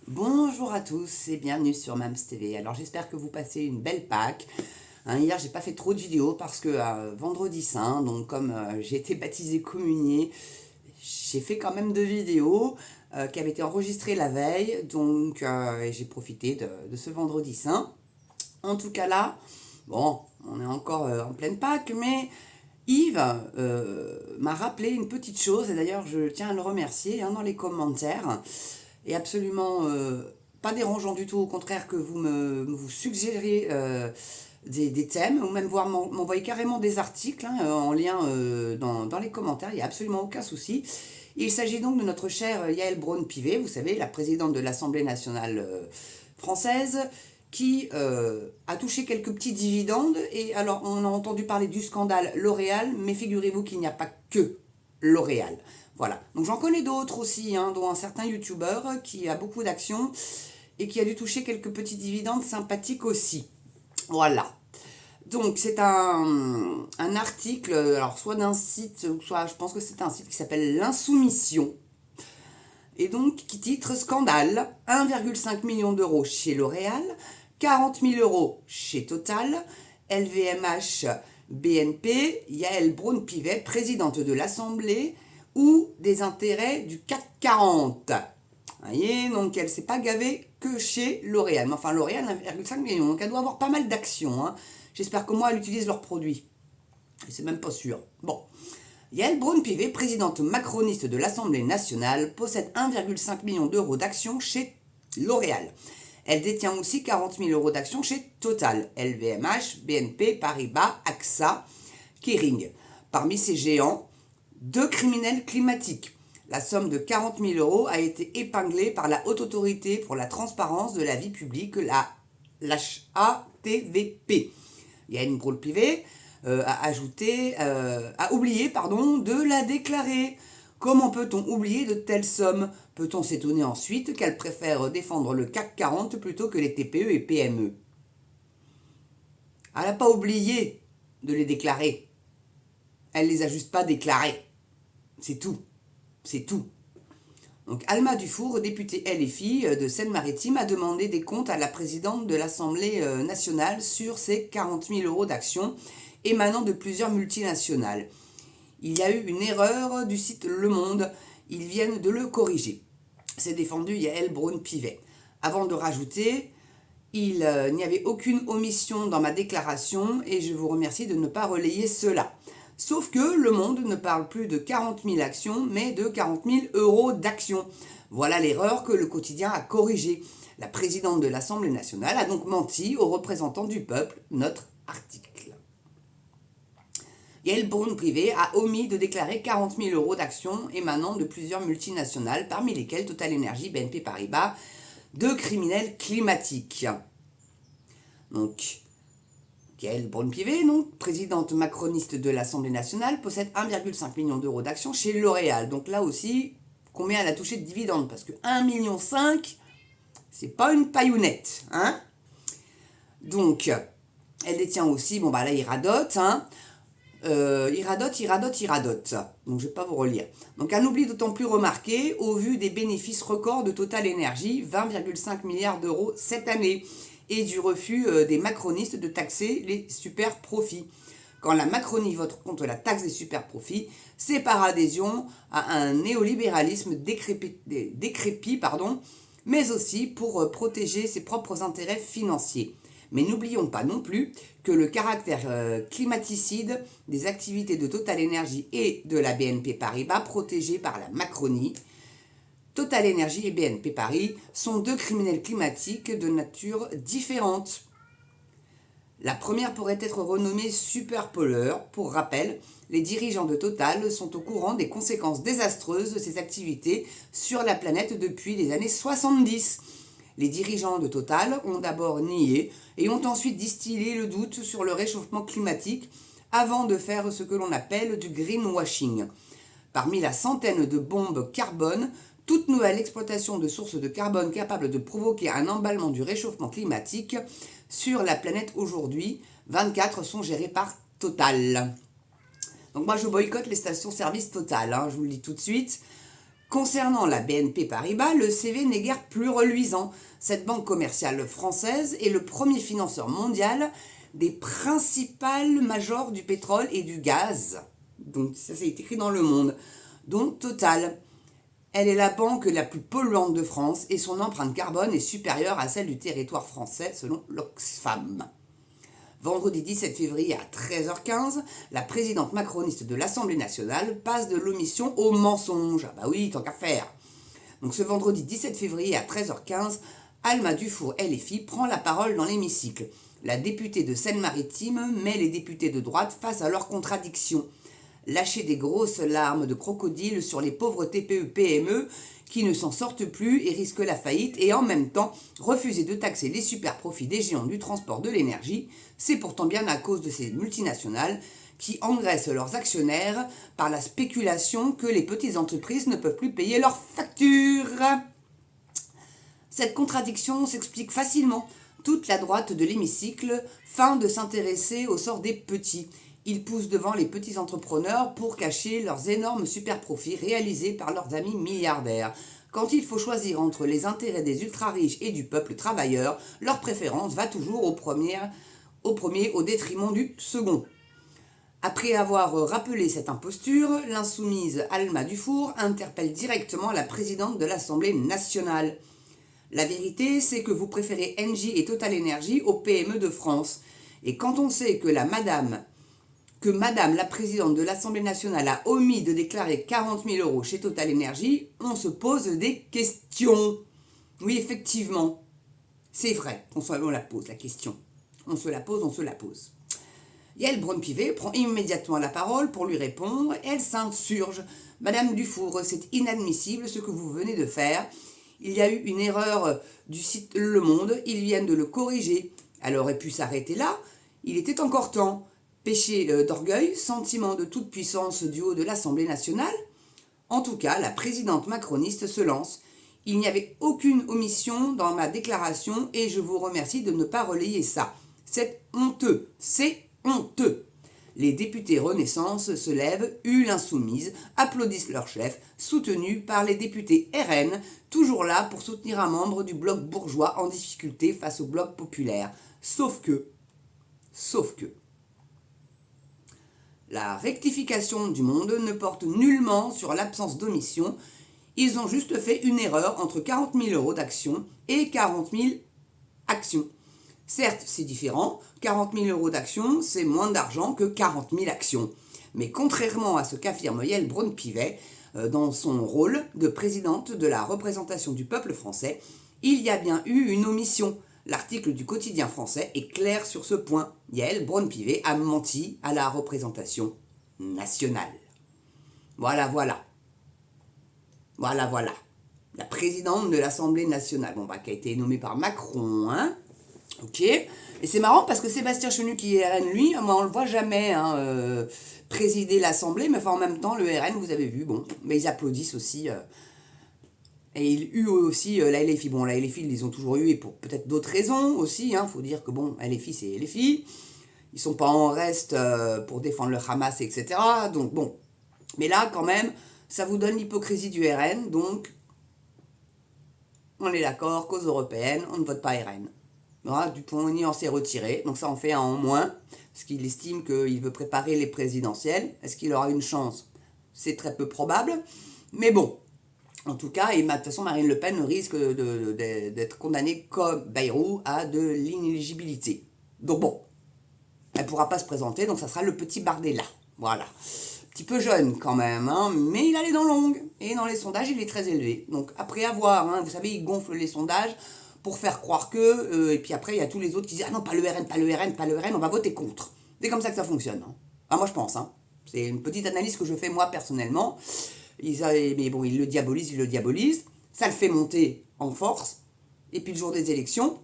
Bonjour à tous et bienvenue sur Mams TV. Alors j'espère que vous passez une belle Pâques. Hier j'ai pas fait trop de vidéos parce que vendredi saint, donc comme j'ai été baptisée communiée, j'ai fait quand même 2 vidéos qui avaient été enregistrées la veille, donc j'ai profité de ce vendredi saint. En tout cas là, bon, on est encore en pleine Pâques, mais Yves m'a rappelé une petite chose, et d'ailleurs je tiens à le remercier dans les commentaires, et absolument pas dérangeant du tout, au contraire que vous suggériez des thèmes, ou même voir m'envoyer carrément des articles en lien dans les commentaires, il n'y a absolument aucun souci. Il s'agit donc de notre chère Yaël Braun-Pivet, vous savez, la présidente de l'Assemblée nationale française, qui a touché quelques petits dividendes. Et alors, on a entendu parler du scandale L'Oréal, mais figurez-vous qu'il n'y a pas que L'Oréal. Voilà. Donc j'en connais d'autres aussi, dont un certain youtubeur qui a beaucoup d'actions et qui a dû toucher quelques petits dividendes sympathiques aussi. Voilà. Donc c'est un article, alors soit d'un site, soit je pense que c'est un site qui s'appelle L'Insoumission, et donc qui titre Scandale, 1,5 million d'euros chez L'Oréal, 40 000 euros chez Total, LVMH, BNP, Yaël Braun-Pivet, présidente de l'Assemblée, ou des intérêts du CAC 40. Vous voyez, donc elle ne s'est pas gavée que chez L'Oréal. Mais enfin, L'Oréal, 1,5 million, donc elle doit avoir pas mal d'actions. J'espère qu'au moins elle utilise leurs produits. Et c'est même pas sûr. Bon. Yaël Braun-Pivet, présidente macroniste de l'Assemblée nationale, possède 1,5 million d'euros d'actions chez L'Oréal. Elle détient aussi 40 000 euros d'actions chez Total, LVMH, BNP, Paribas, AXA, Kering. Parmi ces géants, 2 criminels climatiques. La somme de 40 000 euros a été épinglée par la Haute Autorité pour la transparence de la vie publique, la HATVP. Yaël Braun-Pivet a oublié de la déclarer. Comment peut-on oublier de telles sommes? Peut-on s'étonner ensuite qu'elle préfère défendre le CAC 40 plutôt que les TPE et PME? Elle n'a pas oublié de les déclarer. Elle ne les a juste pas déclarés. C'est tout. C'est tout. Donc Alma Dufour, députée LFI de Seine-Maritime, a demandé des comptes à la présidente de l'Assemblée nationale sur ses 40 000 euros d'actions émanant de plusieurs multinationales. Il y a eu une erreur du site Le Monde, ils viennent de le corriger. C'est défendu Yaël Braun-Pivet. Avant de rajouter, il n'y avait aucune omission dans ma déclaration et je vous remercie de ne pas relayer cela. Sauf que Le Monde ne parle plus de 40 000 actions, mais de 40 000 euros d'actions. Voilà l'erreur que le quotidien a corrigée. La présidente de l'Assemblée nationale a donc menti aux représentants du peuple, notre article. Yaël Braun-Pivet a omis de déclarer 40 000 euros d'actions émanant de plusieurs multinationales, parmi lesquelles Total Energy, BNP Paribas, 2 criminels climatiques. Donc, Yaël Braun-Pivet, présidente macroniste de l'Assemblée nationale, possède 1,5 million d'euros d'actions chez L'Oréal. Donc là aussi, combien elle a touché de dividendes? Parce que 1,5 million, c'est pas une paillounette. Donc, elle détient aussi, là il radote, il radote. Donc je ne vais pas vous relire. Donc un oubli d'autant plus remarqué au vu des bénéfices records de Total Energy, 20,5 milliards d'euros cette année, et du refus des macronistes de taxer les super profits. Quand la Macronie vote contre la taxe des super profits, c'est par adhésion à un néolibéralisme décrépit, mais aussi pour protéger ses propres intérêts financiers. Mais n'oublions pas non plus que le caractère climaticide des activités de Total Energy et de la BNP Paribas protégées par la Macronie. Total Energy et BNP Paris sont 2 criminels climatiques de nature différente. La première pourrait être renommée superpollueur. Pour rappel, les dirigeants de Total sont au courant des conséquences désastreuses de ces activités sur la planète depuis les années 70. Les dirigeants de Total ont d'abord nié et ont ensuite distillé le doute sur le réchauffement climatique avant de faire ce que l'on appelle du greenwashing. Parmi la centaine de bombes carbone, toute nouvelle exploitation de sources de carbone capable de provoquer un emballement du réchauffement climatique sur la planète aujourd'hui, 24 sont gérées par Total. Donc moi je boycotte les stations-service Total, je vous le dis tout de suite. Concernant la BNP Paribas, le CV n'est guère plus reluisant. Cette banque commerciale française est le premier financeur mondial des principales majors du pétrole et du gaz. Donc ça c'est écrit dans Le Monde. dont Total. Elle est la banque la plus polluante de France et son empreinte carbone est supérieure à celle du territoire français selon l'Oxfam. Vendredi 17 février à 13h15, la présidente macroniste de l'Assemblée nationale passe de l'omission au mensonge. Ah bah oui, tant qu'à faire. Donc ce vendredi 17 février à 13h15, Alma Dufour LFI prend la parole dans l'hémicycle. La députée de Seine-Maritime met les députés de droite face à leurs contradictions. Lâcher des grosses larmes de crocodile sur les pauvres TPE-PME qui ne s'en sortent plus et risquent la faillite, et en même temps refuser de taxer les super profits des géants du transport de l'énergie, c'est pourtant bien à cause de ces multinationales qui engraissent leurs actionnaires par la spéculation que les petites entreprises ne peuvent plus payer leurs factures. Cette contradiction s'explique facilement. Toute la droite de l'hémicycle feint de s'intéresser au sort des petits. Ils poussent devant les petits entrepreneurs pour cacher leurs énormes super-profits réalisés par leurs amis milliardaires. Quand il faut choisir entre les intérêts des ultra-riches et du peuple travailleur, leur préférence va toujours au premier au détriment du second. Après avoir rappelé cette imposture, l'insoumise Alma Dufour interpelle directement la présidente de l'Assemblée nationale. La vérité, c'est que vous préférez Engie et Total Energy aux PME de France. Et quand on sait que Madame la présidente de l'Assemblée nationale a omis de déclarer 40 000 € chez Total Energy, on se pose des questions. Oui, effectivement, c'est vrai, on la pose, la question. On se la pose. Yael Braun-Pivet prend immédiatement la parole pour lui répondre et elle s'insurge. Madame Dufour, c'est inadmissible ce que vous venez de faire. Il y a eu une erreur du site Le Monde, ils viennent de le corriger. Elle aurait pu s'arrêter là, il était encore temps. Péché d'orgueil, sentiment de toute puissance du haut de l'Assemblée nationale. En tout cas, la présidente macroniste se lance. Il n'y avait aucune omission dans ma déclaration et je vous remercie de ne pas relayer ça. C'est honteux, c'est honteux. Les députés Renaissance se lèvent, huent l'insoumise, applaudissent leur chef, soutenus par les députés RN, toujours là pour soutenir un membre du bloc bourgeois en difficulté face au bloc populaire. Sauf que, la rectification du Monde ne porte nullement sur l'absence d'omission. Ils ont juste fait une erreur entre 40 000 € d'actions et 40 000 actions. Certes, c'est différent. 40 000 € d'actions, c'est moins d'argent que 40 000 actions. Mais contrairement à ce qu'affirme Yael Braun-Pivet, dans son rôle de présidente de la représentation du peuple français, il y a bien eu une omission. L'article du quotidien français est clair sur ce point. Yael Braun-Pivet a menti à la représentation nationale. Voilà. La présidente de l'Assemblée nationale, qui a été nommée par Macron, hein. Ok. Et c'est marrant parce que Sébastien Chenu, qui est RN, lui, moi on le voit jamais présider l'Assemblée, mais en même temps, le RN, vous avez vu, mais ils applaudissent aussi. Et ils eut aussi la LFI. Bon, la LFI, ils les ont toujours eu et pour peut-être d'autres raisons aussi. Faut dire que LFI, c'est LFI. Ils sont pas en reste pour défendre le Hamas, etc. Donc Mais là, quand même, ça vous donne l'hypocrisie du RN. Donc, on est d'accord, cause européenne, on ne vote pas RN. Voilà, Dupont-Aignan s'est retiré. Donc ça en fait un en moins. Parce qu'il estime qu'il veut préparer les présidentielles. Est-ce qu'il aura une chance? C'est très peu probable. Mais bon. En tout cas, et de toute façon, Marine Le Pen risque d'être condamnée comme Bayrou à de l'inéligibilité. Donc elle ne pourra pas se présenter, donc ça sera le petit Bardella. Voilà. Un petit peu jeune quand même, mais il a les dents longues. Et dans les sondages, il est très élevé. Donc après avoir, vous savez, il gonfle les sondages pour faire croire que... et puis après, il y a tous les autres qui disent « Ah non, pas le RN, on va voter contre ». C'est comme ça que ça fonctionne. Moi, je pense. C'est une petite analyse que je fais moi personnellement. Mais il le diabolise, ça le fait monter en force, et puis le jour des élections,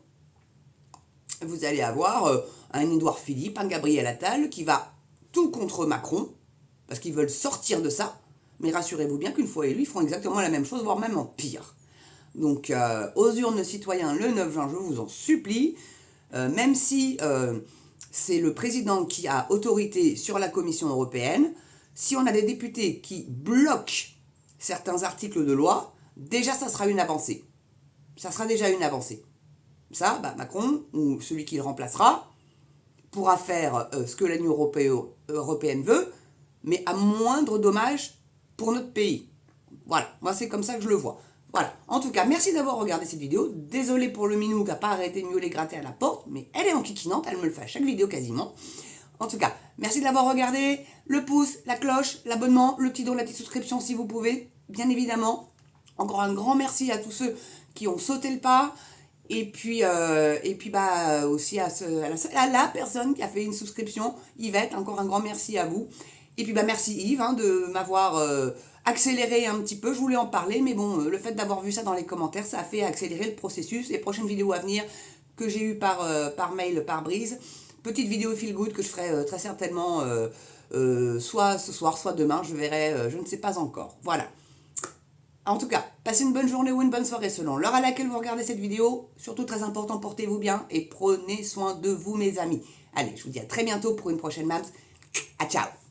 vous allez avoir un Édouard Philippe, un Gabriel Attal, qui va tout contre Macron, parce qu'ils veulent sortir de ça, mais rassurez-vous bien qu'une fois élus, ils feront exactement la même chose, voire même en pire. Donc, aux urnes citoyens, le 9 juin, je vous en supplie, même si c'est le président qui a autorité sur la Commission européenne, si on a des députés qui bloquent certains articles de loi, déjà ça sera une avancée. Ça sera déjà une avancée. Ça, Macron, ou celui qui le remplacera, pourra faire ce que l'Union européenne veut, mais à moindre dommage pour notre pays. Voilà, moi c'est comme ça que je le vois. Voilà, en tout cas, merci d'avoir regardé cette vidéo. Désolé pour le minou qui n'a pas arrêté de miauler gratter à la porte, mais elle est enquiquinante, elle me le fait à chaque vidéo quasiment. En tout cas, merci de l'avoir regardé. Le pouce, la cloche, l'abonnement, le petit don, la petite souscription si vous pouvez, bien évidemment. Encore un grand merci à tous ceux qui ont sauté le pas. Et puis aussi à la personne qui a fait une souscription, Yvette, encore un grand merci à vous. Et puis merci Yves de m'avoir accéléré un petit peu, je voulais en parler, mais bon, le fait d'avoir vu ça dans les commentaires, ça a fait accélérer le processus. Les prochaines vidéos à venir que j'ai eues par mail, par Brise, petite vidéo feel good que je ferai très certainement soit ce soir, soit demain, je verrai, je ne sais pas encore. Voilà. En tout cas, passez une bonne journée ou une bonne soirée selon l'heure à laquelle vous regardez cette vidéo. Surtout très important, portez-vous bien et prenez soin de vous mes amis. Allez, je vous dis à très bientôt pour une prochaine Mams. À ciao.